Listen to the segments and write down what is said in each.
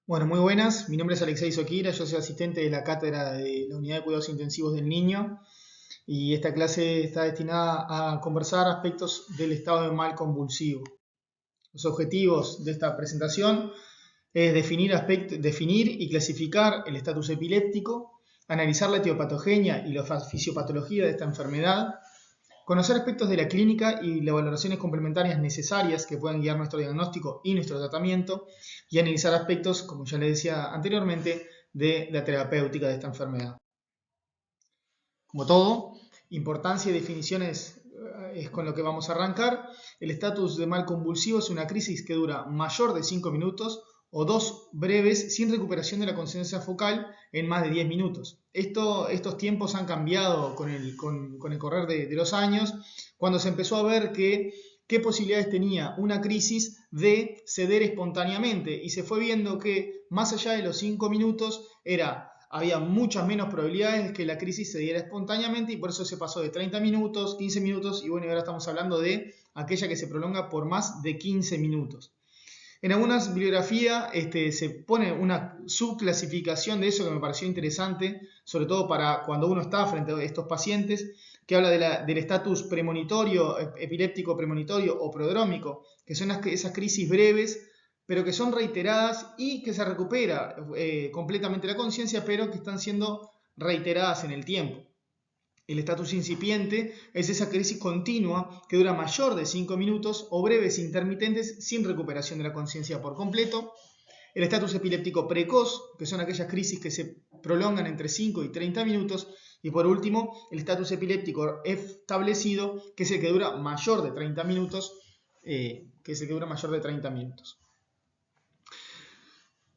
Bueno, muy buenas. Mi nombre es Alexei Soquira, yo soy asistente de la cátedra de la Unidad de Cuidados Intensivos del Niño y esta clase está destinada a conversar aspectos del estado de mal convulsivo. Los objetivos de esta presentación es definir y clasificar el estatus epiléptico, analizar la etiopatogenia y la fisiopatología de esta enfermedad, conocer aspectos de la clínica y las valoraciones complementarias necesarias que puedan guiar nuestro diagnóstico y nuestro tratamiento y analizar aspectos, como ya les decía anteriormente, de la terapéutica de esta enfermedad. Como todo, importancia y definiciones es con lo que vamos a arrancar. El estatus de mal convulsivo es una crisis que dura mayor de 5 minutos o dos breves sin recuperación de la conciencia focal en más de 10 minutos. Estos tiempos han cambiado con el correr de los años, cuando se empezó a ver qué posibilidades tenía una crisis de ceder espontáneamente y se fue viendo que más allá de los 5 minutos había muchas menos probabilidades de que la crisis se diera espontáneamente y por eso se pasó de 30 minutos, 15 minutos y bueno, ahora estamos hablando de aquella que se prolonga por más de 15 minutos. En algunas bibliografías se pone una subclasificación de eso que me pareció interesante, sobre todo para cuando uno está frente a estos pacientes, que habla del estatus premonitorio, epiléptico premonitorio o prodrómico, que son esas crisis breves, pero que son reiteradas y que se recupera completamente la conciencia, pero que están siendo reiteradas en el tiempo. El estatus incipiente es esa crisis continua que dura mayor de 5 minutos o breves intermitentes sin recuperación de la conciencia por completo. El estatus epiléptico precoz, que son aquellas crisis que se prolongan entre 5 y 30 minutos. Y por último, el estatus epiléptico establecido, que es el que dura mayor de 30 minutos.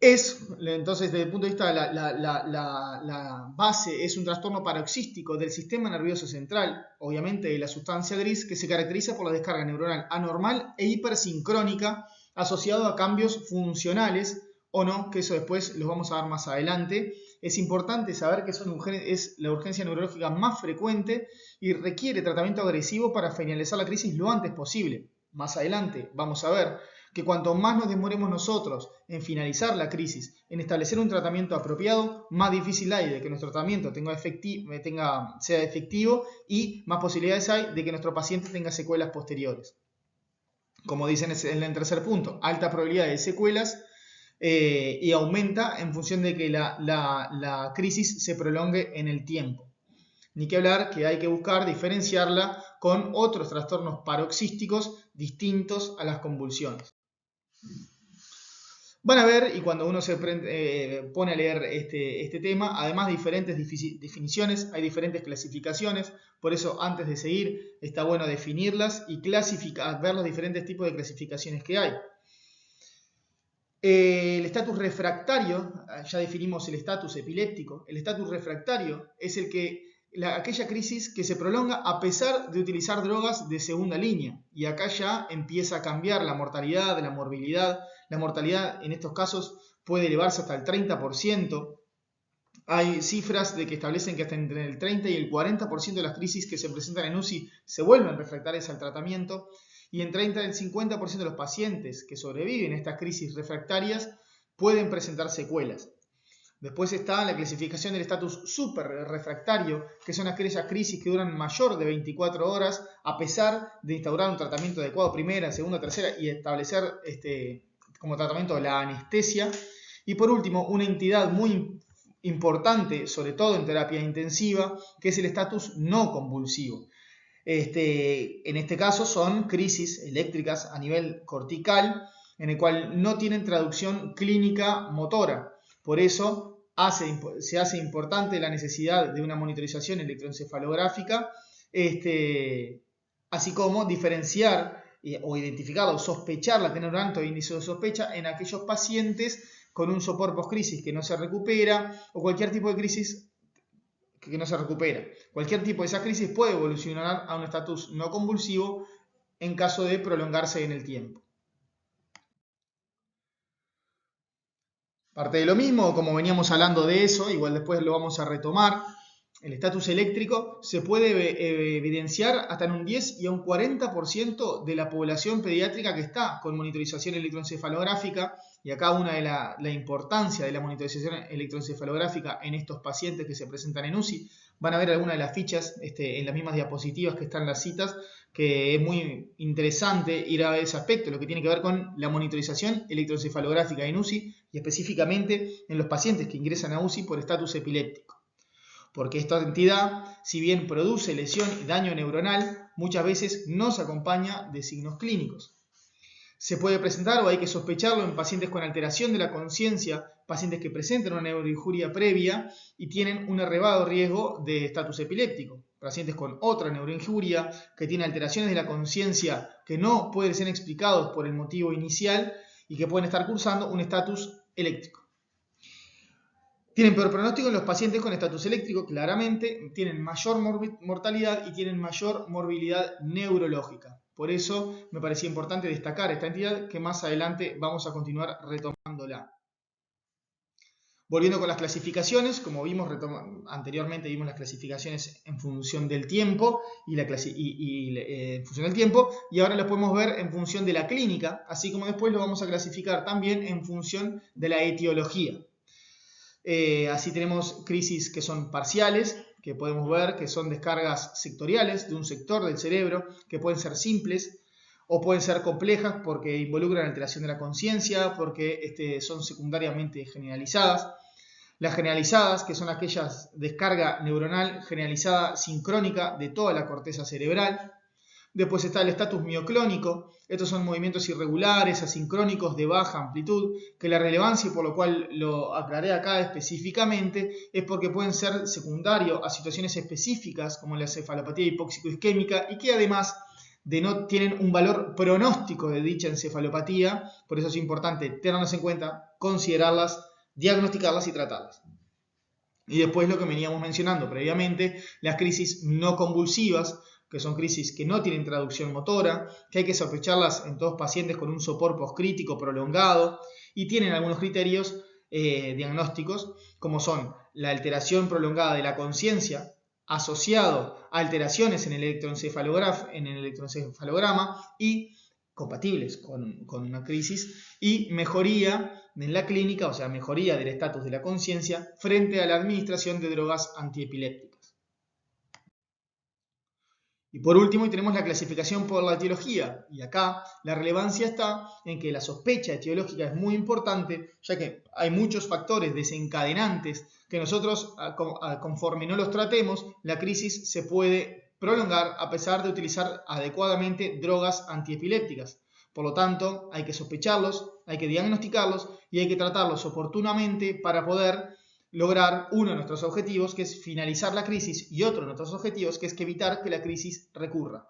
Entonces, desde el punto de vista de la base, es un trastorno paroxístico del sistema nervioso central, obviamente de la sustancia gris, que se caracteriza por la descarga neuronal anormal e hipersincrónica asociado a cambios funcionales o no, que eso después los vamos a ver más adelante. Es importante saber que es la urgencia neurológica más frecuente y requiere tratamiento agresivo para finalizar la crisis lo antes posible. Más adelante vamos a ver que cuanto más nos demoremos nosotros en finalizar la crisis, en establecer un tratamiento apropiado, más difícil hay de que nuestro tratamiento sea efectivo y más posibilidades hay de que nuestro paciente tenga secuelas posteriores. Como dicen en el tercer punto, alta probabilidad de secuelas y aumenta en función de que la crisis se prolongue en el tiempo. Ni que hablar que hay que buscar diferenciarla con otros trastornos paroxísticos distintos a las convulsiones. Van a ver, y cuando uno se pone a leer este tema, además de diferentes definiciones, hay diferentes clasificaciones, por eso antes de seguir está bueno definirlas y ver los diferentes tipos de clasificaciones que hay. El estatus refractario, ya definimos el estatus epiléptico, el estatus refractario es aquella crisis que se prolonga a pesar de utilizar drogas de segunda línea. Y acá ya empieza a cambiar la mortalidad, la morbilidad. La mortalidad en estos casos puede elevarse hasta el 30%. Hay cifras que establecen que hasta entre el 30 y el 40% de las crisis que se presentan en UCI se vuelven refractarias al tratamiento. Y entre el 30 y el 50% de los pacientes que sobreviven a estas crisis refractarias pueden presentar secuelas. Después está la clasificación del estatus superrefractario, que son aquellas crisis que duran mayor de 24 horas a pesar de instaurar un tratamiento adecuado primera, segunda, tercera y establecer como tratamiento la anestesia. Y por último, una entidad muy importante, sobre todo en terapia intensiva, que es el estatus no convulsivo. En este caso son crisis eléctricas a nivel cortical, en el cual no tienen traducción clínica motora. Por eso se hace importante la necesidad de una monitorización electroencefalográfica, así como diferenciar o identificar o sospechar la tener un alto índice de sospecha en aquellos pacientes con un sopor postcrisis que no se recupera o cualquier tipo de crisis que no se recupera. Cualquier tipo de esa crisis puede evolucionar a un estatus no convulsivo en caso de prolongarse en el tiempo. Parte de lo mismo, como veníamos hablando de eso, igual después lo vamos a retomar, el estatus eléctrico se puede evidenciar hasta en un 10 y un 40% de la población pediátrica que está con monitorización electroencefalográfica y acá una de la importancia de la monitorización electroencefalográfica en estos pacientes que se presentan en UCI. Van a ver algunas de las fichas en las mismas diapositivas que están las citas, que es muy interesante ir a ver ese aspecto, lo que tiene que ver con la monitorización electroencefalográfica en UCI y específicamente en los pacientes que ingresan a UCI por estatus epiléptico. Porque esta entidad, si bien produce lesión y daño neuronal, muchas veces no se acompaña de signos clínicos. Se puede presentar o hay que sospecharlo en pacientes con alteración de la conciencia, pacientes que presentan una neuroinjuria previa y tienen un elevado riesgo de estatus epiléptico. Pacientes con otra neuroinjuria que tienen alteraciones de la conciencia que no pueden ser explicados por el motivo inicial y que pueden estar cursando un estatus eléctrico. Tienen peor pronóstico en los pacientes con estatus eléctrico, claramente, tienen mayor mortalidad y tienen mayor morbilidad neurológica. Por eso me parecía importante destacar esta entidad que más adelante vamos a continuar retomándola. Volviendo con las clasificaciones, como vimos anteriormente, vimos las clasificaciones en función del tiempo en función del tiempo, y ahora lo podemos ver en función de la clínica, así como después lo vamos a clasificar también en función de la etiología. Así tenemos crisis que son parciales, que podemos ver que son descargas sectoriales de un sector del cerebro, que pueden ser simples o pueden ser complejas porque involucran alteración de la conciencia, porque son secundariamente generalizadas. Las generalizadas, que son aquellas descarga neuronal generalizada sincrónica de toda la corteza cerebral. Después está el estatus mioclónico. Estos son movimientos irregulares, asincrónicos de baja amplitud, que la relevancia, y por lo cual lo aclaré acá específicamente, es porque pueden ser secundarios a situaciones específicas como la encefalopatía hipóxico-isquémica y que además no tienen un valor pronóstico de dicha encefalopatía. Por eso es importante tenerlas en cuenta, considerarlas, diagnosticarlas y tratarlas. Y después lo que veníamos mencionando previamente, las crisis no convulsivas, que son crisis que no tienen traducción motora, que hay que sospecharlas en todos pacientes con un sopor postcrítico prolongado y tienen algunos criterios diagnósticos, como son la alteración prolongada de la conciencia asociado a alteraciones en el electroencefalograma y compatibles con una crisis, y mejoría en la clínica, o sea, mejoría del estatus de la conciencia frente a la administración de drogas antiepilépticas. Y por último tenemos la clasificación por la etiología, y acá la relevancia está en que la sospecha etiológica es muy importante, ya que hay muchos factores desencadenantes que nosotros, conforme no los tratemos, la crisis se puede prolongar a pesar de utilizar adecuadamente drogas antiepilépticas. Por lo tanto, hay que sospecharlos, hay que diagnosticarlos y hay que tratarlos oportunamente para poder lograr uno de nuestros objetivos, que es finalizar la crisis, y otro de nuestros objetivos, que es evitar que la crisis recurra.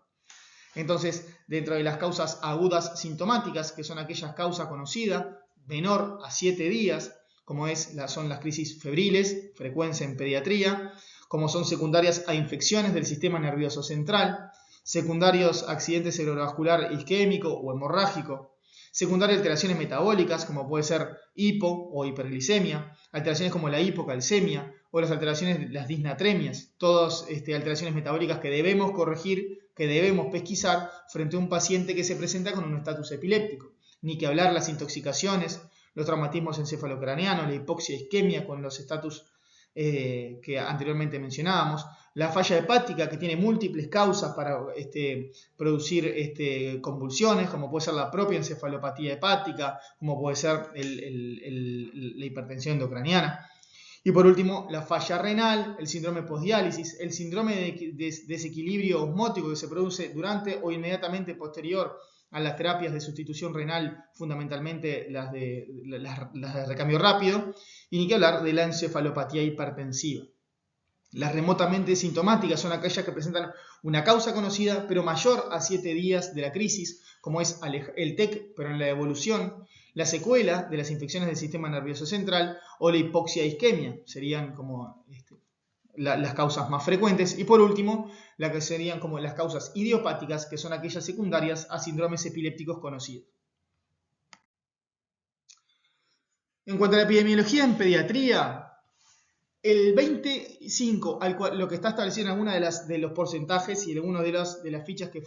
Entonces, dentro de las causas agudas sintomáticas, que son aquellas causas conocidas, menor a 7 días, como son las crisis febriles, frecuencia en pediatría, como son secundarias a infecciones del sistema nervioso central, secundarios a accidentes cerebrovascular isquémico o hemorrágico, secundarias a alteraciones metabólicas, como puede ser hipo o hiperglicemia, alteraciones como la hipocalcemia o las alteraciones de las disnatremias, todas alteraciones metabólicas que debemos corregir, que debemos pesquisar frente a un paciente que se presenta con un estatus epiléptico. Ni que hablar las intoxicaciones, los traumatismos encefalocraneanos, la hipoxia isquemia con los estatus que anteriormente mencionábamos, la falla hepática, que tiene múltiples causas para producir convulsiones, como puede ser la propia encefalopatía hepática, como puede ser la hipertensión endocraniana. Y por último, la falla renal, el síndrome postdiálisis, el síndrome de desequilibrio osmótico que se produce durante o inmediatamente posterior a las terapias de sustitución renal, fundamentalmente las de recambio rápido, y ni que hablar de la encefalopatía hipertensiva. Las remotamente sintomáticas son aquellas que presentan una causa conocida pero mayor a 7 días de la crisis, como es el TEC, pero en la evolución, la secuela de las infecciones del sistema nervioso central o la hipoxia isquemia, serían como las causas más frecuentes. Y por último, las que serían como las causas idiopáticas, que son aquellas secundarias a síndromes epilépticos conocidos. En cuanto a la epidemiología en pediatría, el 25, lo que está establecido en alguna de los porcentajes y en alguna de las fichas que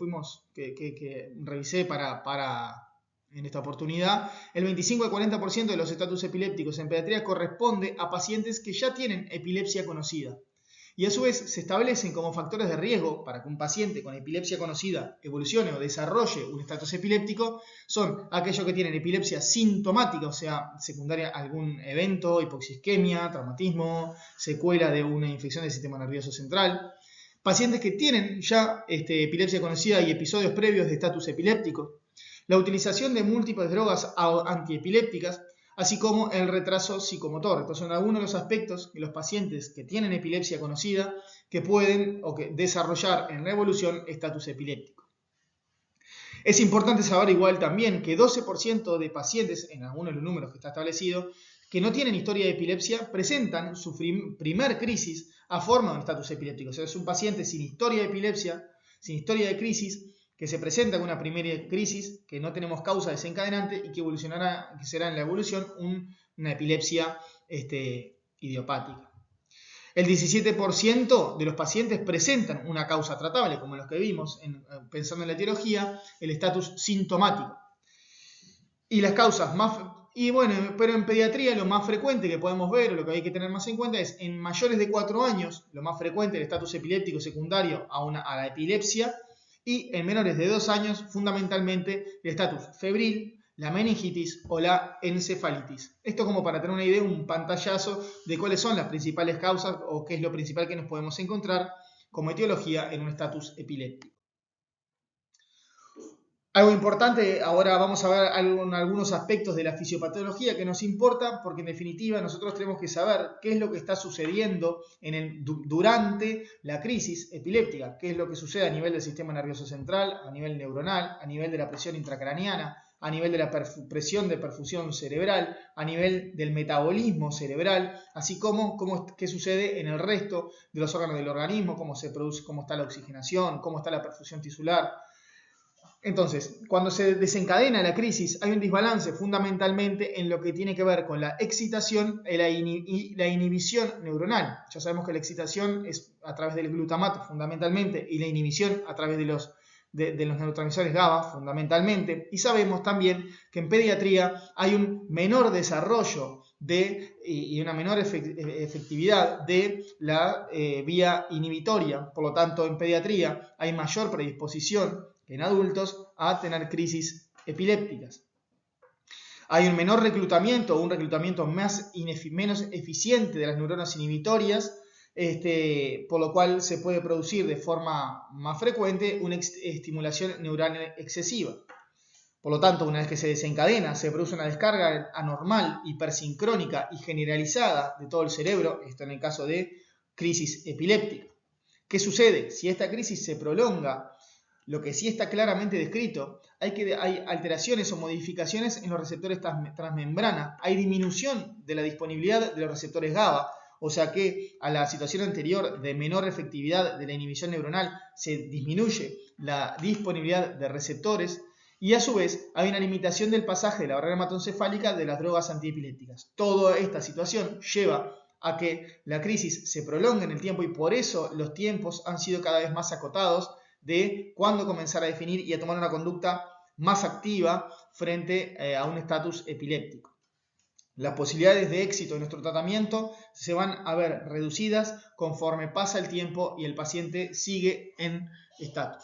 revisé para en esta oportunidad, el 25 al 40% de los estatus epilépticos en pediatría corresponde a pacientes que ya tienen epilepsia conocida. Y a su vez se establecen como factores de riesgo para que un paciente con epilepsia conocida evolucione o desarrolle un estatus epiléptico, son aquellos que tienen epilepsia sintomática, o sea, secundaria a algún evento, hipoxisquemia, traumatismo, secuela de una infección del sistema nervioso central, pacientes que tienen ya epilepsia conocida y episodios previos de estatus epiléptico, la utilización de múltiples drogas antiepilépticas, así como el retraso psicomotor. Estos son algunos de los aspectos que los pacientes que tienen epilepsia conocida que pueden desarrollar en la evolución estatus epiléptico. Es importante saber igual también que 12% de pacientes, en algunos de los números que está establecido, que no tienen historia de epilepsia, presentan su primer crisis a forma de un estatus epiléptico. O sea, es un paciente sin historia de epilepsia, sin historia de crisis, que se presenta con una primera crisis, que no tenemos causa desencadenante y que evolucionará, que será en la evolución una epilepsia idiopática. El 17% de los pacientes presentan una causa tratable, como los que vimos, pensando en la etiología, el estatus sintomático. Y las causas más... pero en pediatría lo más frecuente que podemos ver, o lo que hay que tener más en cuenta, es en mayores de 4 años, lo más frecuente el estatus epiléptico secundario a la epilepsia, y en menores de 2 años, fundamentalmente, el estatus febril, la meningitis o la encefalitis. Esto como para tener una idea, un pantallazo de cuáles son las principales causas o qué es lo principal que nos podemos encontrar como etiología en un estatus epiléptico. Algo importante, ahora vamos a ver algunos aspectos de la fisiopatología que nos importa, porque en definitiva nosotros tenemos que saber qué es lo que está sucediendo durante la crisis epiléptica, qué es lo que sucede a nivel del sistema nervioso central, a nivel neuronal, a nivel de la presión intracraneana, a nivel de la presión de perfusión cerebral, a nivel del metabolismo cerebral, así como qué sucede en el resto de los órganos del organismo, cómo se produce, cómo está la oxigenación, cómo está la perfusión tisular. Entonces, cuando se desencadena la crisis, hay un desbalance fundamentalmente en lo que tiene que ver con la excitación y la inhibición neuronal. Ya sabemos que la excitación es a través del glutamato fundamentalmente y la inhibición a través de los neurotransmisores GABA fundamentalmente. Y sabemos también que en pediatría hay un menor desarrollo y una menor efectividad de la vía inhibitoria. Por lo tanto, en pediatría hay mayor predisposición en adultos a tener crisis epilépticas. Hay un menor reclutamiento, un reclutamiento menos eficiente de las neuronas inhibitorias, por lo cual se puede producir de forma más frecuente una estimulación neural excesiva. Por lo tanto, una vez que se desencadena, se produce una descarga anormal, hipersincrónica y generalizada de todo el cerebro, esto en el caso de crisis epiléptica. ¿Qué sucede? Si esta crisis se prolonga, lo que sí está claramente descrito, hay alteraciones o modificaciones en los receptores transmembrana, hay disminución de la disponibilidad de los receptores GABA, o sea que a la situación anterior de menor efectividad de la inhibición neuronal se disminuye la disponibilidad de receptores y a su vez hay una limitación del pasaje de la barrera hematoencefálica de las drogas antiepilépticas. Toda esta situación lleva a que la crisis se prolongue en el tiempo y por eso los tiempos han sido cada vez más acotados de cuándo comenzar a definir y a tomar una conducta más activa frente a un estatus epiléptico. Las posibilidades de éxito de nuestro tratamiento se van a ver reducidas conforme pasa el tiempo y el paciente sigue en estatus.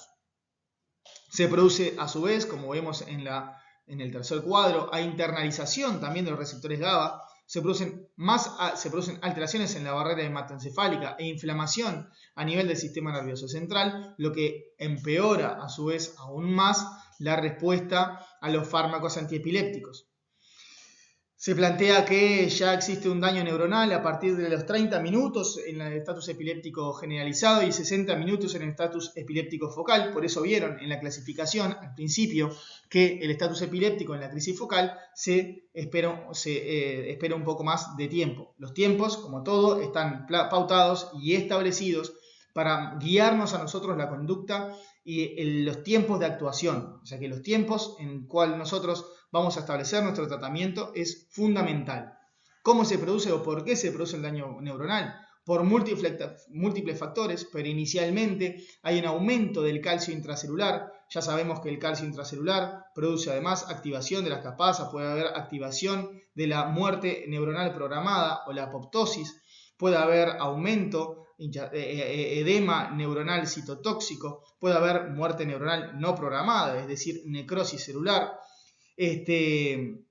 Se produce a su vez, como vemos en el tercer cuadro, hay internalización también de los receptores GABA, se producen alteraciones en la barrera hematoencefálica e inflamación a nivel del sistema nervioso central, lo que empeora a su vez aún más la respuesta a los fármacos antiepilépticos. Se plantea que ya existe un daño neuronal a partir de los 30 minutos en el estatus epiléptico generalizado y 60 minutos en el estatus epiléptico focal. Por eso vieron en la clasificación al principio que el estatus epiléptico en la crisis focal se espera un poco más de tiempo. Los tiempos, como todo, están pautados y establecidos para guiarnos a nosotros la conducta y los tiempos de actuación. O sea que los tiempos en cual nosotros vamos a establecer nuestro tratamiento es fundamental. ¿Cómo se produce o por qué se produce el daño neuronal? por múltiples factores, pero inicialmente hay un aumento del calcio intracelular. Ya sabemos que el calcio intracelular produce además activación de las caspasas, puede haber activación de la muerte neuronal programada o la apoptosis, puede haber aumento, edema neuronal citotóxico, puede haber muerte neuronal no programada, es decir, necrosis celular. Y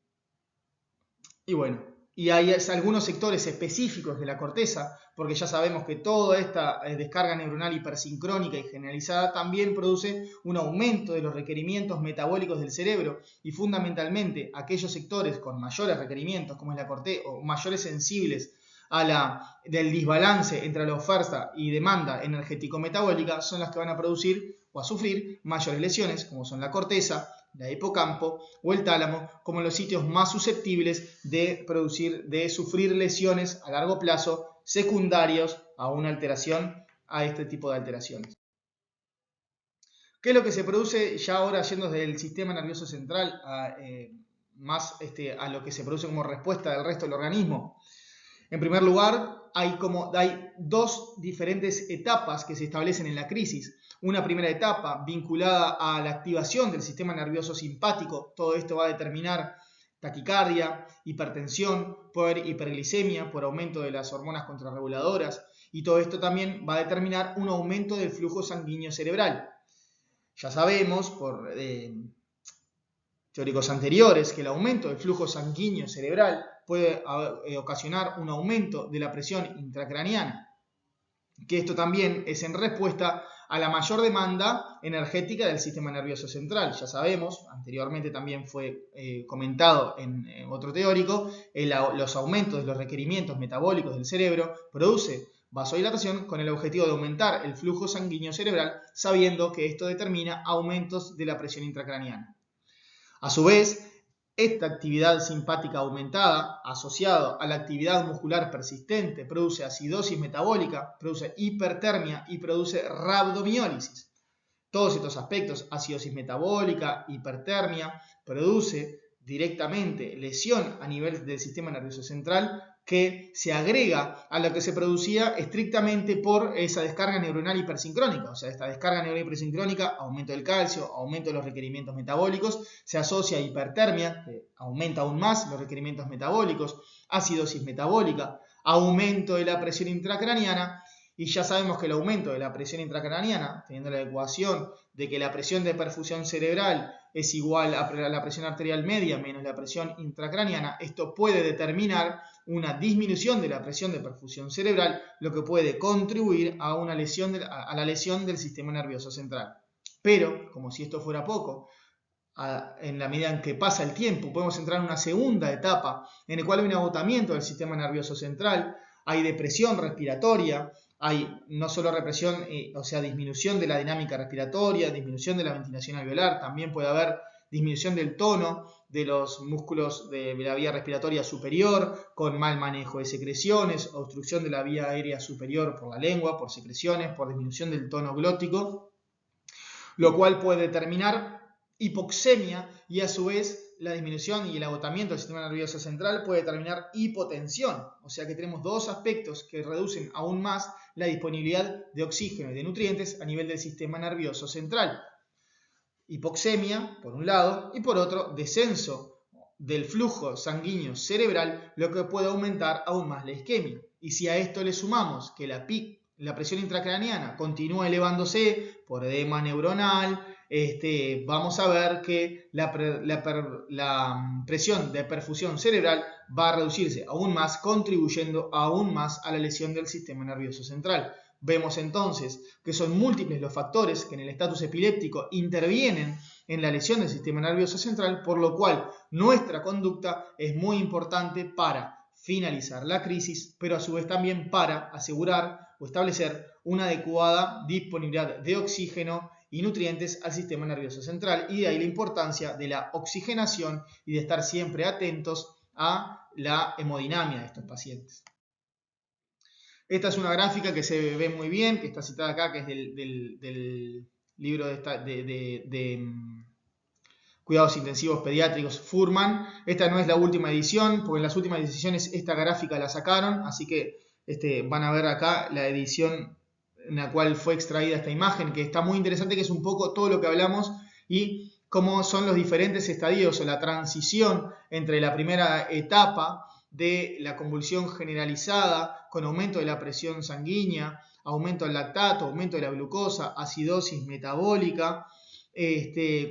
bueno, y hay algunos sectores específicos de la corteza, porque ya sabemos que toda esta descarga neuronal hipersincrónica y generalizada también produce un aumento de los requerimientos metabólicos del cerebro, y fundamentalmente aquellos sectores con mayores requerimientos, como es la corteza, o mayores sensibles del desbalance entre la oferta y demanda energético-metabólica, son las que van a producir o a sufrir mayores lesiones, como son la corteza, la hipocampo o el tálamo, como los sitios más susceptibles de sufrir lesiones a largo plazo secundarios a una alteración, a este tipo de alteraciones. ¿Qué es lo que se produce ya ahora yendo desde el sistema nervioso central a lo que se produce como respuesta del resto del organismo? En primer lugar, hay dos diferentes etapas que se establecen en la crisis. Una primera etapa vinculada a la activación del sistema nervioso simpático. Todo esto va a determinar taquicardia, hipertensión, puede haber hiperglicemia por aumento de las hormonas contrarreguladoras, y todo esto también va a determinar un aumento del flujo sanguíneo cerebral. Ya sabemos por teóricos anteriores que el aumento del flujo sanguíneo cerebral puede ocasionar un aumento de la presión intracraneana, que esto también es en respuesta a la mayor demanda energética del sistema nervioso central. Ya sabemos, anteriormente también fue comentado en otro teórico, los aumentos de los requerimientos metabólicos del cerebro produce vasodilatación con el objetivo de aumentar el flujo sanguíneo cerebral, sabiendo que esto determina aumentos de la presión intracraneana. A su vez, esta actividad simpática aumentada, asociada a la actividad muscular persistente, produce acidosis metabólica, produce hipertermia y produce rhabdomiólisis. Todos estos aspectos, acidosis metabólica, hipertermia, produce directamente lesión a nivel del sistema nervioso central, que se agrega a lo que se producía estrictamente por esa descarga neuronal hipersincrónica. O sea, esta descarga neuronal hipersincrónica, aumento del calcio, aumento de los requerimientos metabólicos, se asocia a hipertermia, que aumenta aún más los requerimientos metabólicos, acidosis metabólica, aumento de la presión intracraneana, y ya sabemos que el aumento de la presión intracraneana, teniendo la ecuación de que la presión de perfusión cerebral es igual a la presión arterial media menos la presión intracraneana, esto puede determinar una disminución de la presión de perfusión cerebral, lo que puede contribuir a la lesión del sistema nervioso central. Pero, como si esto fuera poco, en la medida en que pasa el tiempo, podemos entrar en una segunda etapa en la cual hay un agotamiento del sistema nervioso central, hay depresión respiratoria, hay no solo represión, disminución de la dinámica respiratoria, disminución de la ventilación alveolar, también puede haber disminución del tono de los músculos de la vía respiratoria superior, con mal manejo de secreciones, obstrucción de la vía aérea superior por la lengua, por secreciones, por disminución del tono glótico, lo cual puede determinar hipoxemia, y a su vez la disminución y el agotamiento del sistema nervioso central puede determinar hipotensión. O sea que tenemos dos aspectos que reducen aún más la disponibilidad de oxígeno y de nutrientes a nivel del sistema nervioso central. Hipoxemia, por un lado, y por otro, descenso del flujo sanguíneo cerebral, lo que puede aumentar aún más la isquemia. Y si a esto le sumamos que la presión intracraneana continúa elevándose por edema neuronal, vamos a ver que la presión de perfusión cerebral va a reducirse aún más, contribuyendo aún más a la lesión del sistema nervioso central. Vemos entonces que son múltiples los factores que en el estatus epiléptico intervienen en la lesión del sistema nervioso central, por lo cual nuestra conducta es muy importante para finalizar la crisis, pero a su vez también para asegurar o establecer una adecuada disponibilidad de oxígeno y nutrientes al sistema nervioso central, y de ahí la importancia de la oxigenación y de estar siempre atentos a la hemodinamia de estos pacientes. Esta es una gráfica que se ve muy bien, que está citada acá, que es del libro de Cuidados Intensivos Pediátricos Fuhrman. Esta no es la última edición, porque en las últimas ediciones esta gráfica la sacaron, así que van a ver acá la edición en la cual fue extraída esta imagen, que está muy interesante, que es un poco todo lo que hablamos y cómo son los diferentes estadios o la transición entre la primera etapa de la convulsión generalizada con aumento de la presión sanguínea, aumento del lactato, aumento de la glucosa, acidosis metabólica,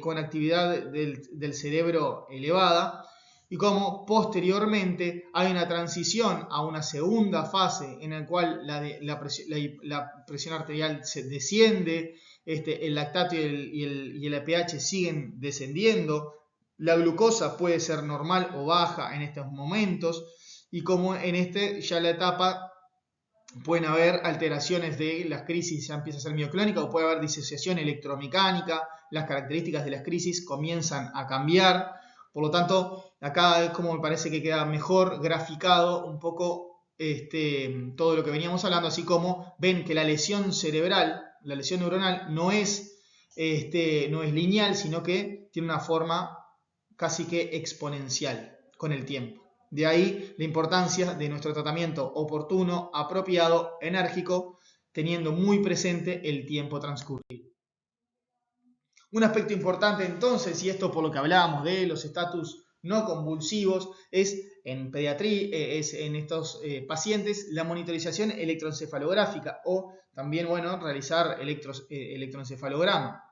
con actividad del cerebro elevada, y cómo posteriormente hay una transición a una segunda fase en la cual la presión arterial se desciende, el lactato y el pH siguen descendiendo, la glucosa puede ser normal o baja en estos momentos, y como en ya la etapa pueden haber alteraciones de las crisis, ya empieza a ser mioclónica, o puede haber disociación electromecánica, las características de las crisis comienzan a cambiar. Por lo tanto, acá es como me parece que queda mejor graficado un poco todo lo que veníamos hablando, así como ven que la lesión cerebral, la lesión neuronal, no es lineal, sino que tiene una forma casi que exponencial con el tiempo. De ahí la importancia de nuestro tratamiento oportuno, apropiado, enérgico, teniendo muy presente el tiempo transcurrido. Un aspecto importante entonces, y esto por lo que hablábamos de los estatus no convulsivos, es en pediatría, es en estos pacientes la monitorización electroencefalográfica o también, realizar electroencefalograma.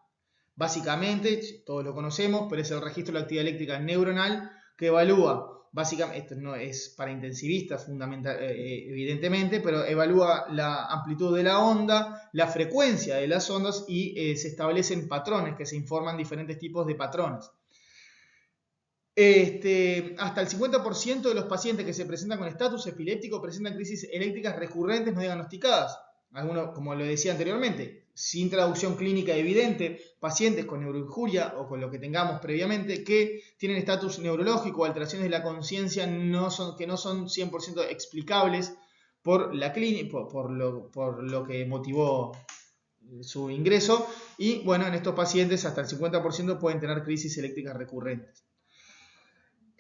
Básicamente, todos lo conocemos, pero es el registro de la actividad eléctrica neuronal que evalúa, básicamente, esto no es para intensivistas evidentemente, pero evalúa la amplitud de la onda, la frecuencia de las ondas y se establecen patrones, que se informan diferentes tipos de patrones. Hasta el 50% de los pacientes que se presentan con estatus epiléptico presentan crisis eléctricas recurrentes no diagnosticadas. Algunos, como lo decía anteriormente, sin traducción clínica evidente, pacientes con neuroinjuria o con lo que tengamos previamente que tienen estatus neurológico o alteraciones de la conciencia que no son 100% explicables por la clínica, por lo que motivó su ingreso, y en estos pacientes hasta el 50% pueden tener crisis eléctricas recurrentes.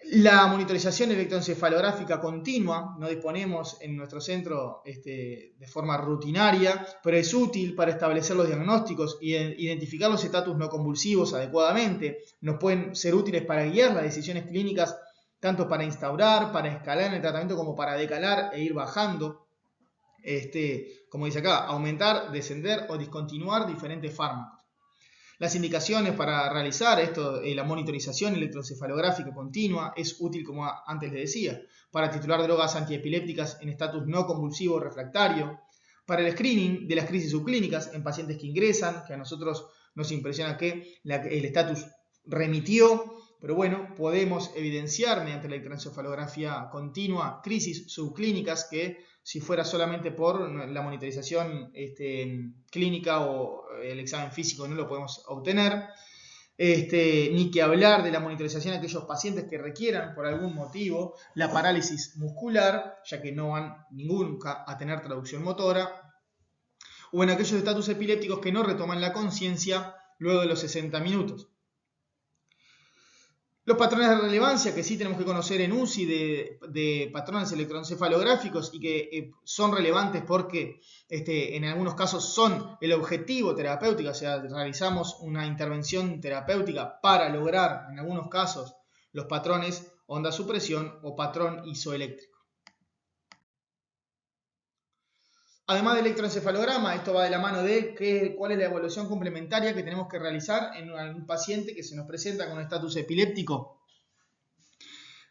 La monitorización electroencefalográfica continua, no disponemos en nuestro centro de forma rutinaria, pero es útil para establecer los diagnósticos e identificar los estatus no convulsivos adecuadamente. Nos pueden ser útiles para guiar las decisiones clínicas, tanto para instaurar, para escalar en el tratamiento, como para decalar e ir bajando. Como dice acá, aumentar, descender o discontinuar diferentes fármacos. Las indicaciones para realizar la monitorización electroencefalográfica continua es útil, como antes les decía, para titular drogas antiepilépticas en estatus no convulsivo refractario, para el screening de las crisis subclínicas en pacientes que ingresan, que a nosotros nos impresiona que el estatus remitió, pero podemos evidenciar mediante la electroencefalografía continua crisis subclínicas que, si fuera solamente por la monitorización clínica o el examen físico, no lo podemos obtener. Ni que hablar de la monitorización de aquellos pacientes que requieran por algún motivo la parálisis muscular, ya que no van nunca a tener traducción motora, o en aquellos estatus epilépticos que no retoman la conciencia luego de los 60 minutos. Los patrones de relevancia que sí tenemos que conocer en UCI de patrones electroencefalográficos y que son relevantes porque en algunos casos son el objetivo terapéutico, o sea, realizamos una intervención terapéutica para lograr, en algunos casos, los patrones onda supresión o patrón isoeléctrico. Además del electroencefalograma, esto va de la mano de cuál es la evaluación complementaria que tenemos que realizar en un paciente que se nos presenta con estatus epiléptico.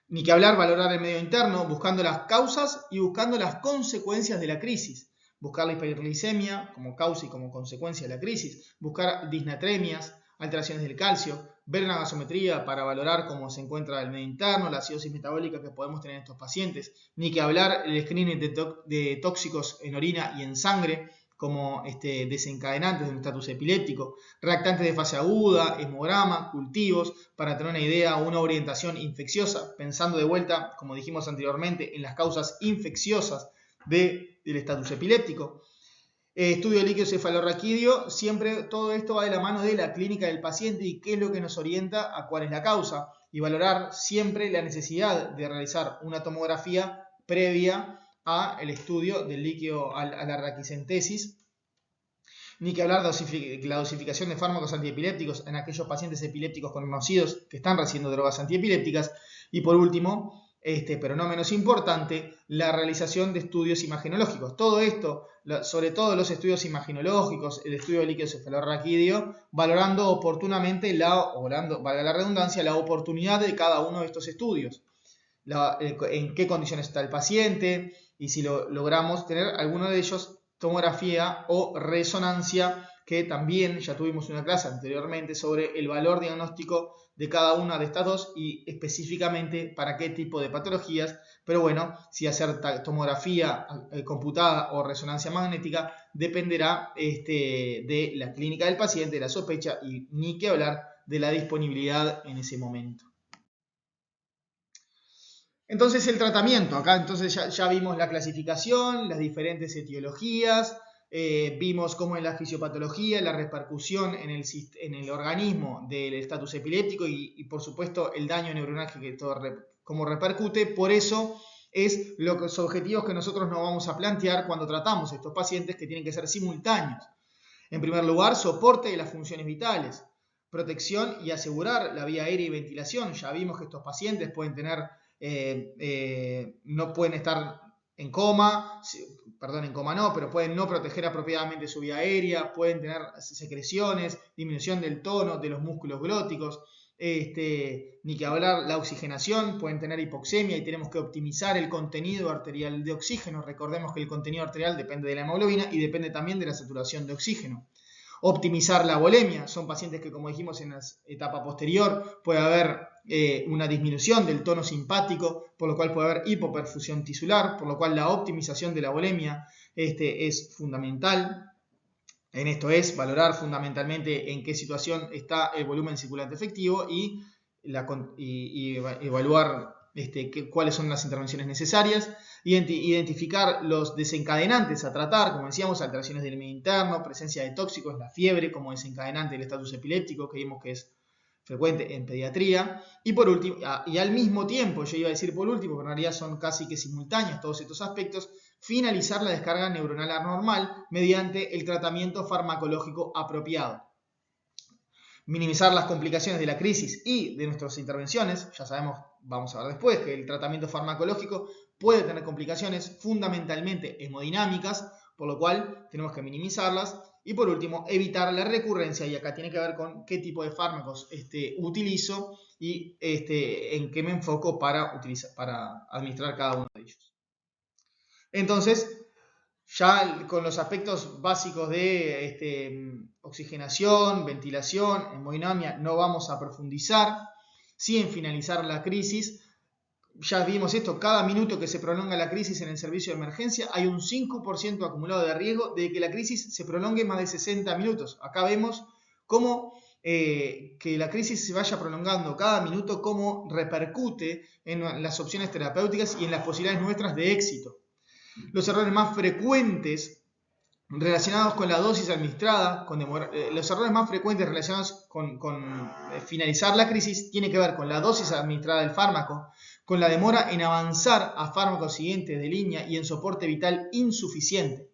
Ni que hablar, valorar el medio interno, buscando las causas y buscando las consecuencias de la crisis. Buscar la hiperglicemia como causa y como consecuencia de la crisis. Buscar disnatremias, alteraciones del calcio. Ver una gasometría para valorar cómo se encuentra el medio interno, la acidosis metabólica que podemos tener en estos pacientes. Ni que hablar el screening de tóxicos en orina y en sangre como desencadenantes de un estatus epiléptico, reactantes de fase aguda, hemograma, cultivos, para tener una idea o una orientación infecciosa, pensando de vuelta, como dijimos anteriormente, en las causas infecciosas del estatus epiléptico. Estudio de líquido cefalorraquídeo, siempre todo esto va de la mano de la clínica del paciente y qué es lo que nos orienta a cuál es la causa, y valorar siempre la necesidad de realizar una tomografía previa al estudio del líquido, a la raquicentesis, ni que hablar de la dosificación de fármacos antiepilépticos en aquellos pacientes epilépticos conocidos que están recibiendo drogas antiepilépticas. Y por último, pero no menos importante, la realización de estudios imagenológicos. Todo esto, sobre todo los estudios imagenológicos, el estudio del líquido cefalorraquídeo, valorando oportunamente, valga la redundancia, la oportunidad de cada uno de estos estudios. En qué condiciones está el paciente y si logramos tener alguno de ellos, tomografía o resonancia, que también ya tuvimos una clase anteriormente sobre el valor diagnóstico de cada una de estas dos y específicamente para qué tipo de patologías. Pero bueno, si hacer tomografía computada o resonancia magnética dependerá de la clínica del paciente, de la sospecha y ni que hablar de la disponibilidad en ese momento. Entonces el tratamiento, acá entonces ya vimos la clasificación, las diferentes etiologías, vimos cómo es la fisiopatología, la repercusión en el organismo del estatus epiléptico y por supuesto el daño neuronal cómo repercute. Por eso es los objetivos que nosotros nos vamos a plantear cuando tratamos a estos pacientes, que tienen que ser simultáneos. En primer lugar, soporte de las funciones vitales, protección y asegurar la vía aérea y ventilación. Ya vimos que estos pacientes pueden tener no pueden estar en coma, pero pueden no proteger apropiadamente su vía aérea, pueden tener secreciones, disminución del tono de los músculos glóticos, ni que hablar la oxigenación, pueden tener hipoxemia y tenemos que optimizar el contenido arterial de oxígeno. Recordemos que el contenido arterial depende de la hemoglobina y depende también de la saturación de oxígeno. Optimizar la volemia, son pacientes que, como dijimos en la etapa posterior, puede haber una disminución del tono simpático, por lo cual puede haber hipoperfusión tisular, por lo cual la optimización de la volemia es fundamental. En esto es valorar fundamentalmente en qué situación está el volumen circulante efectivo y evaluar cuáles son las intervenciones necesarias, identificar los desencadenantes a tratar, como decíamos, alteraciones del medio interno, presencia de tóxicos, la fiebre como desencadenante del estatus epiléptico, que vimos que es frecuente en pediatría, y por último, y al mismo tiempo, yo iba a decir por último, pero en realidad son casi que simultáneos todos estos aspectos, finalizar la descarga neuronal anormal mediante el tratamiento farmacológico apropiado. Minimizar las complicaciones de la crisis y de nuestras intervenciones. Ya sabemos, vamos a ver después, que el tratamiento farmacológico puede tener complicaciones fundamentalmente hemodinámicas, por lo cual tenemos que minimizarlas. Y por último, evitar la recurrencia, y acá tiene que ver con qué tipo de fármacos utilizo y en qué me enfoco para administrar cada uno de ellos. Entonces, ya con los aspectos básicos de oxigenación, ventilación, hemodinamia, no vamos a profundizar. Sí, en finalizar la crisis, ya vimos esto, cada minuto que se prolonga la crisis en el servicio de emergencia, hay un 5% acumulado de riesgo de que la crisis se prolongue más de 60 minutos. Acá vemos cómo que la crisis se vaya prolongando cada minuto, cómo repercute en las opciones terapéuticas y en las posibilidades nuestras de éxito. Los errores más frecuentes relacionados con la dosis administrada, los errores más frecuentes relacionados con finalizar la crisis tienen que ver con la dosis administrada del fármaco, con la demora en avanzar a fármacos siguientes de línea y en soporte vital insuficiente.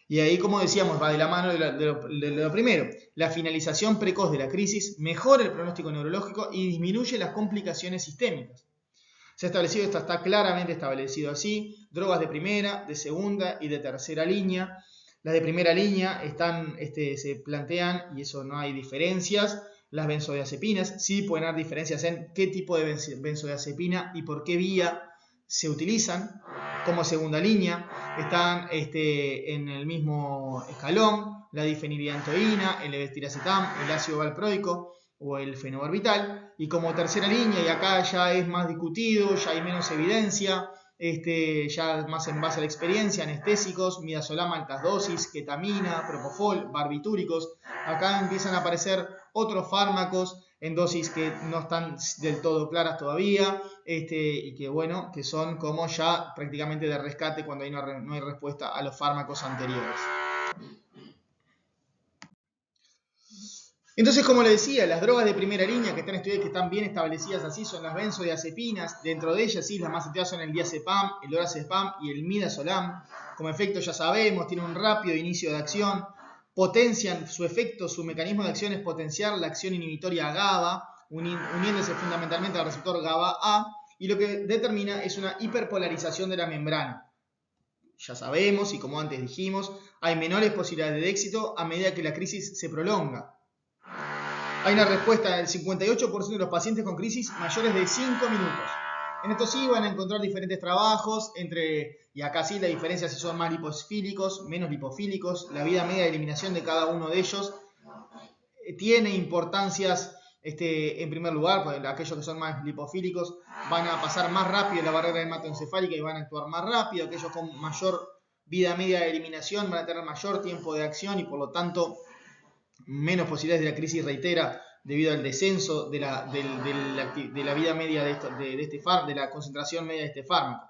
Y ahí, como decíamos, va de la mano de lo primero. La finalización precoz de la crisis mejora el pronóstico neurológico y disminuye las complicaciones sistémicas. Se ha establecido, esto está claramente establecido así, drogas de primera, de segunda y de tercera línea. Las de primera línea se plantean, y eso no hay diferencias, las benzodiazepinas. Sí pueden haber diferencias en qué tipo de benzodiazepina y por qué vía se utilizan. Como segunda línea están en el mismo escalón la difenilidantoína, el levetiracetam, el ácido valproico o el fenobarbital, y como tercera línea, y acá ya es más discutido, ya hay menos evidencia, ya más en base a la experiencia, anestésicos, midazolam altas dosis, ketamina, propofol, barbitúricos. Acá empiezan a aparecer otros fármacos en dosis que no están del todo claras todavía, y que son como ya prácticamente de rescate cuando no hay respuesta a los fármacos anteriores. Entonces, como le decía, las drogas de primera línea que están estudiadas, que están bien establecidas así, son las benzodiazepinas. Dentro de ellas, sí, las más estudiadas son el diazepam, el lorazepam y el midazolam. Como efecto ya sabemos, tienen un rápido inicio de acción, potencian su efecto, su mecanismo de acción es potenciar la acción inhibitoria GABA, uniéndose fundamentalmente al receptor GABA-A, y lo que determina es una hiperpolarización de la membrana. Ya sabemos, y como antes dijimos, hay menores posibilidades de éxito a medida que la crisis se prolonga. Hay una respuesta del 58% de los pacientes con crisis mayores de 5 minutos. En esto sí van a encontrar diferentes trabajos, y acá sí la diferencia si son más lipofílicos, menos lipofílicos. La vida media de eliminación de cada uno de ellos tiene importancias, en primer lugar, porque aquellos que son más lipofílicos van a pasar más rápido la barrera hematoencefálica y van a actuar más rápido. Aquellos con mayor vida media de eliminación van a tener mayor tiempo de acción y por lo tanto menos posibilidades de la crisis reitera debido al descenso de la vida media de la concentración media de este fármaco.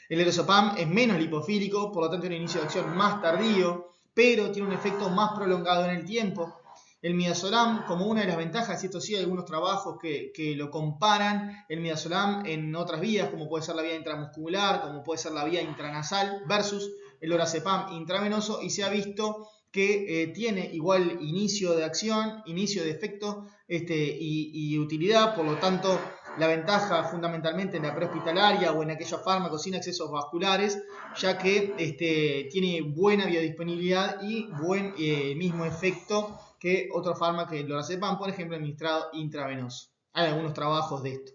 El lorazepam es menos lipofílico, por lo tanto tiene un inicio de acción más tardío, pero tiene un efecto más prolongado en el tiempo. El midazolam, como una de las ventajas, y esto sí hay algunos trabajos que lo comparan, el midazolam en otras vías, como puede ser la vía intramuscular, como puede ser la vía intranasal, versus el lorazepam intravenoso, y se ha visto que tiene igual inicio de acción, inicio de efecto y utilidad. Por lo tanto, la ventaja fundamentalmente en la prehospitalaria o en aquellos fármacos sin accesos vasculares, ya que tiene buena biodisponibilidad y buen mismo efecto que otro fármaco, que el lorazepam, por ejemplo, administrado intravenoso. Hay algunos trabajos de esto.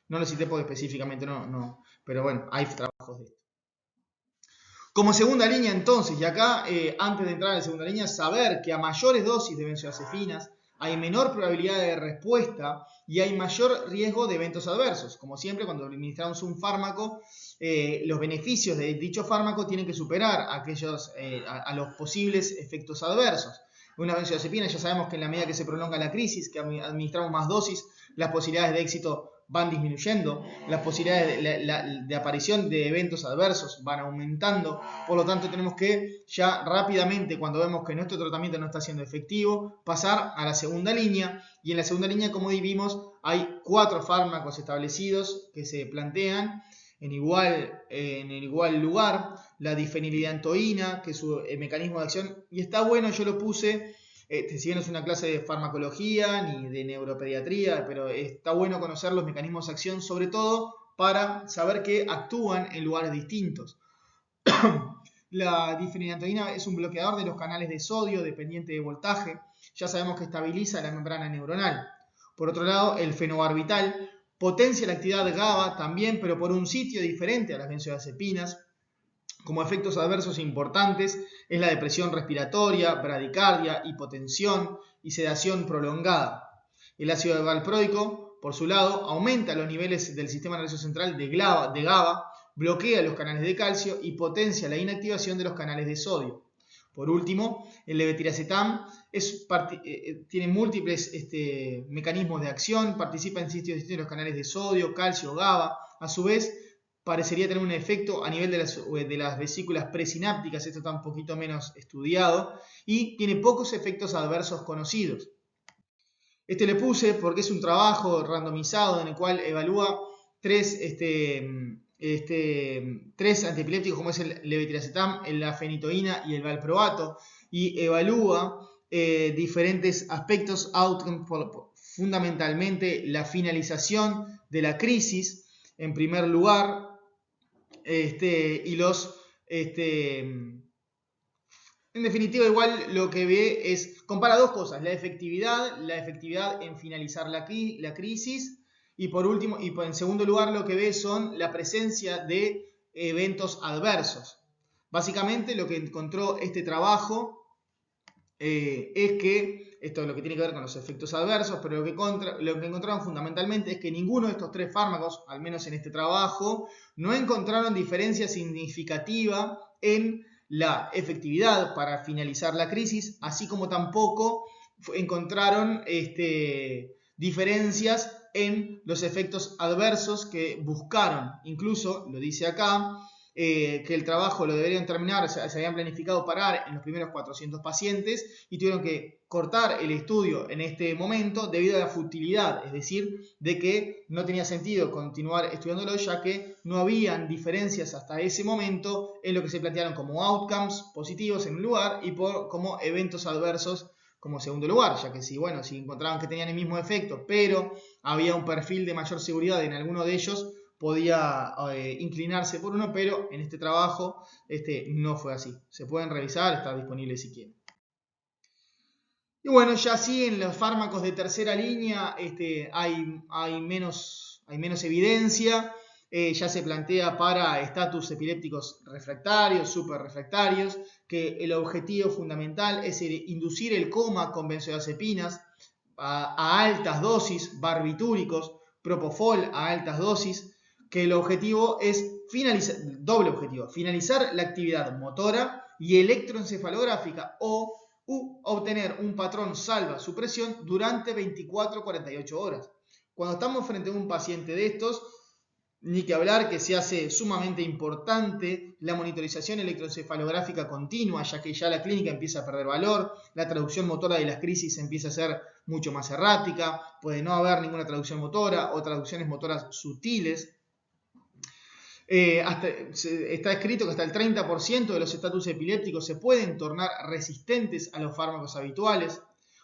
No lo cité porque específicamente no, pero bueno, hay trabajos de esto. Como segunda línea entonces, y acá antes de entrar en la segunda línea, saber que a mayores dosis de benzodiazepinas hay menor probabilidad de respuesta y hay mayor riesgo de eventos adversos. Como siempre, cuando administramos un fármaco, los beneficios de dicho fármaco tienen que superar a los posibles efectos adversos. Una benzodiazepina, ya sabemos que en la medida que se prolonga la crisis, que administramos más dosis, las posibilidades de éxito van disminuyendo, las posibilidades de aparición de eventos adversos van aumentando. Por lo tanto, tenemos que ya rápidamente, cuando vemos que nuestro tratamiento no está siendo efectivo, pasar a la segunda línea. Y en la segunda línea, como vimos, hay 4 fármacos establecidos que se plantean en igual lugar. La difenilidantoína, que es su mecanismo de acción, y está bueno, yo lo puse, si bien no es una clase de farmacología ni de neuropediatría, pero está bueno conocer los mecanismos de acción, sobre todo para saber que actúan en lugares distintos. La difenilidantoína es un bloqueador de los canales de sodio dependiente de voltaje. Ya sabemos que estabiliza la membrana neuronal. Por otro lado, el fenobarbital potencia la actividad GABA también, pero por un sitio diferente a las benzodiazepinas. Como efectos adversos importantes es la depresión respiratoria, bradicardia, hipotensión y sedación prolongada. El ácido valproico, por su lado, aumenta los niveles del sistema nervioso central de GABA, bloquea los canales de calcio y potencia la inactivación de los canales de sodio. Por último, el levetiracetam tiene múltiples mecanismos de acción, participa en sitios distintos de los canales de sodio, calcio, GABA. A su vez, parecería tener un efecto a nivel de las vesículas presinápticas, esto está un poquito menos estudiado, y tiene pocos efectos adversos conocidos. Le puse porque es un trabajo randomizado en el cual evalúa tres antiepilépticos como es el levetiracetam, la fenitoína y el valproato, y evalúa diferentes aspectos, fundamentalmente la finalización de la crisis en primer lugar, y en definitiva, igual lo que ve es, compara dos cosas, la efectividad en finalizar la crisis, y por último, y en segundo lugar, lo que ve son la presencia de eventos adversos. Básicamente, lo que encontró este trabajo es que, esto es lo que tiene que ver con los efectos adversos, pero lo que encontraron fundamentalmente es que ninguno de estos 3 fármacos, al menos en este trabajo, no encontraron diferencia significativa en la efectividad para finalizar la crisis, así como tampoco encontraron diferencias en los efectos adversos que buscaron. Incluso, lo dice acá, que el trabajo lo deberían terminar, se habían planificado parar en los primeros 400 pacientes y tuvieron que cortar el estudio en este momento debido a la futilidad, es decir, de que no tenía sentido continuar estudiándolo ya que no habían diferencias hasta ese momento en lo que se plantearon como outcomes positivos en un lugar y como eventos adversos como segundo lugar, ya que si encontraban que tenían el mismo efecto, pero había un perfil de mayor seguridad en alguno de ellos, podía inclinarse por uno, pero en este trabajo no fue así. Se pueden revisar, está disponible si quieren. Y bueno, ya sí, en los fármacos de tercera línea hay menos evidencia. Ya se plantea para estatus epilépticos refractarios, superrefractarios, que el objetivo fundamental es inducir el coma con benzodiazepinas a altas dosis, barbitúricos, propofol a altas dosis, que el objetivo es finalizar la actividad motora y electroencefalográfica u obtener un patrón salva-supresión durante 24-48 horas. Cuando estamos frente a un paciente de estos, ni que hablar que se hace sumamente importante la monitorización electroencefalográfica continua, ya que ya la clínica empieza a perder valor, la traducción motora de las crisis empieza a ser mucho más errática, puede no haber ninguna traducción motora o traducciones motoras sutiles. Está escrito que hasta el 30% de los estatus epilépticos se pueden tornar resistentes a los fármacos habituales.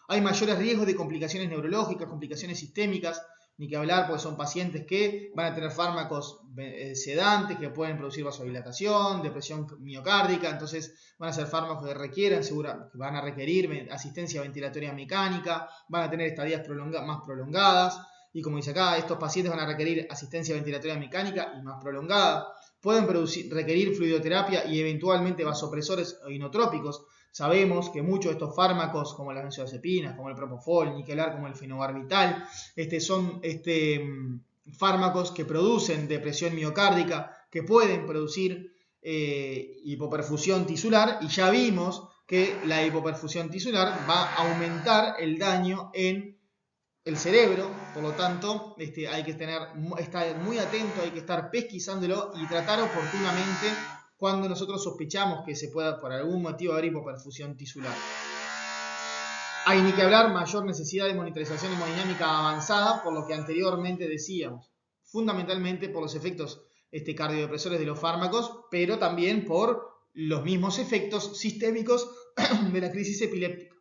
Hay mayores riesgos de complicaciones neurológicas, complicaciones sistémicas, ni que hablar, porque son pacientes que van a tener fármacos sedantes que pueden producir vasodilatación, depresión miocárdica, entonces van a ser fármacos que van a requerir asistencia ventilatoria mecánica, van a tener estadías más prolongadas, y como dice acá, estos pacientes van a requerir asistencia ventilatoria mecánica y más prolongada, pueden requerir fluidoterapia y eventualmente vasopresores o inotrópicos. Sabemos que muchos de estos fármacos, como las benzodiazepinas, como el propofol, ni que hablar como el fenobarbital, son fármacos que producen depresión miocárdica, que pueden producir hipoperfusión tisular, y ya vimos que la hipoperfusión tisular va a aumentar el daño en el cerebro, por lo tanto hay que estar muy atento, hay que estar pesquisándolo y tratar oportunamente cuando nosotros sospechamos que se pueda por algún motivo haber hipoperfusión tisular. Hay ni que hablar mayor necesidad de monitorización hemodinámica avanzada, por lo que anteriormente decíamos, fundamentalmente por los efectos cardiodepresores de los fármacos, pero también por los mismos efectos sistémicos de la crisis epiléptica.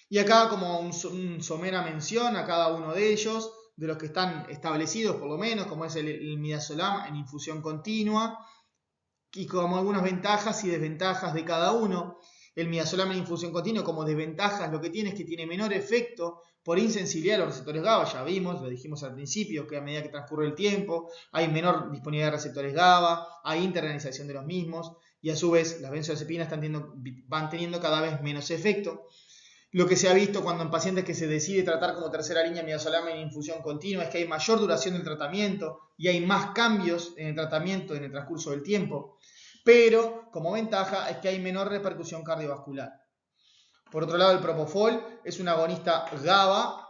Y acá como un somera mención a cada uno de ellos, de los que están establecidos por lo menos, como es el midazolam en infusión continua, y como algunas ventajas y desventajas de cada uno. El midazolam en infusión continua como desventajas lo que tiene es que tiene menor efecto por insensibilidad a los receptores GABA, ya vimos, lo dijimos al principio, que a medida que transcurre el tiempo hay menor disponibilidad de receptores GABA, hay internalización de los mismos, y a su vez las benzodiazepinas van teniendo cada vez menos efecto. Lo que se ha visto cuando en pacientes que se decide tratar como tercera línea midazolam en infusión continua es que hay mayor duración del tratamiento y hay más cambios en el tratamiento en el transcurso del tiempo, pero como ventaja es que hay menor repercusión cardiovascular. Por otro lado, el propofol es un agonista GABA,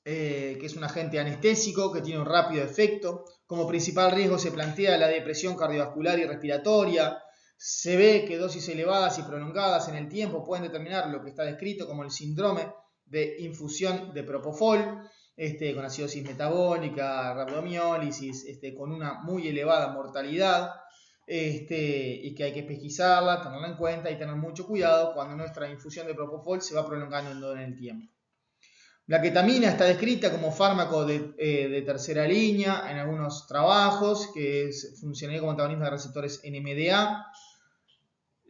que es un agente anestésico que tiene un rápido efecto. Como principal riesgo se plantea la depresión cardiovascular y respiratoria. Se ve que dosis elevadas y prolongadas en el tiempo pueden determinar lo que está descrito como el síndrome de infusión de propofol, con acidosis metabólica, rabdomiólisis, con una muy elevada mortalidad, y que hay que pesquisarla, tenerla en cuenta y tener mucho cuidado cuando nuestra infusión de propofol se va prolongando en el tiempo. La ketamina está descrita como fármaco de tercera línea en algunos trabajos, que funcionaría como antagonista de receptores NMDA.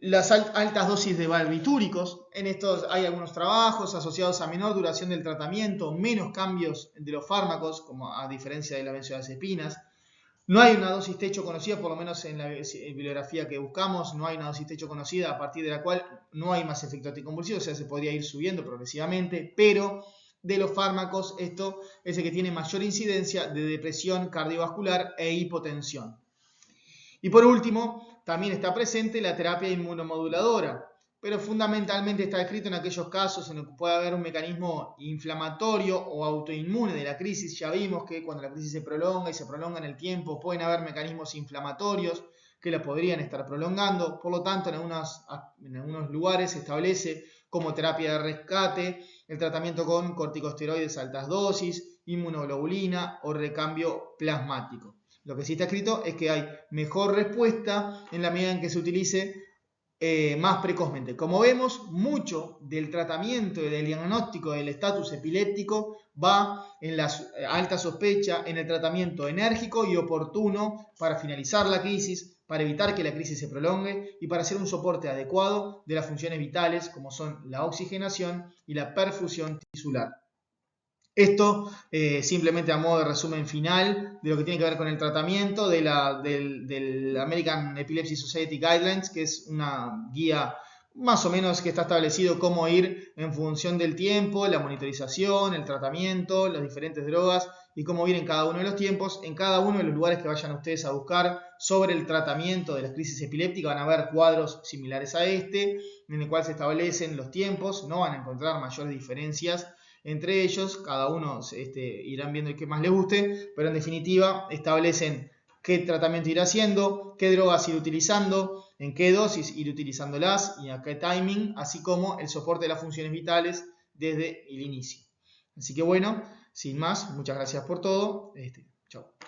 Las altas dosis de barbitúricos, en estos hay algunos trabajos asociados a menor duración del tratamiento, menos cambios de los fármacos, como a diferencia de las benzodiazepinas. No hay una dosis techo conocida, por lo menos en la bibliografía que buscamos, no hay una dosis techo conocida a partir de la cual no hay más efecto anticonvulsivo, o sea, se podría ir subiendo progresivamente, pero de los fármacos, esto es el que tiene mayor incidencia de depresión cardiovascular e hipotensión. Y por último, también está presente la terapia inmunomoduladora, pero fundamentalmente está descrito en aquellos casos en los que puede haber un mecanismo inflamatorio o autoinmune de la crisis. Ya vimos que cuando la crisis se prolonga y se prolonga en el tiempo, pueden haber mecanismos inflamatorios que la podrían estar prolongando. Por lo tanto, en algunos lugares se establece como terapia de rescate el tratamiento con corticosteroides a altas dosis, inmunoglobulina o recambio plasmático. Lo que sí está escrito es que hay mejor respuesta en la medida en que se utilice más precozmente. Como vemos, mucho del tratamiento y del diagnóstico del estatus epiléptico va en la alta sospecha, en el tratamiento enérgico y oportuno para finalizar la crisis, para evitar que la crisis se prolongue y para hacer un soporte adecuado de las funciones vitales como son la oxigenación y la perfusión tisular. Esto simplemente a modo de resumen final de lo que tiene que ver con el tratamiento del American Epilepsy Society Guidelines, que es una guía más o menos que está establecido cómo ir en función del tiempo, la monitorización, el tratamiento, las diferentes drogas y cómo ir en cada uno de los tiempos. En cada uno de los lugares que vayan ustedes a buscar sobre el tratamiento de las crisis epilépticas van a ver cuadros similares a este, en el cual se establecen los tiempos, no van a encontrar mayores diferencias entre ellos, cada uno irán viendo el que más les guste, pero en definitiva establecen qué tratamiento ir haciendo, qué drogas ir utilizando, en qué dosis ir utilizándolas y a qué timing, así como el soporte de las funciones vitales desde el inicio. Así que bueno, sin más, muchas gracias por todo. Chao.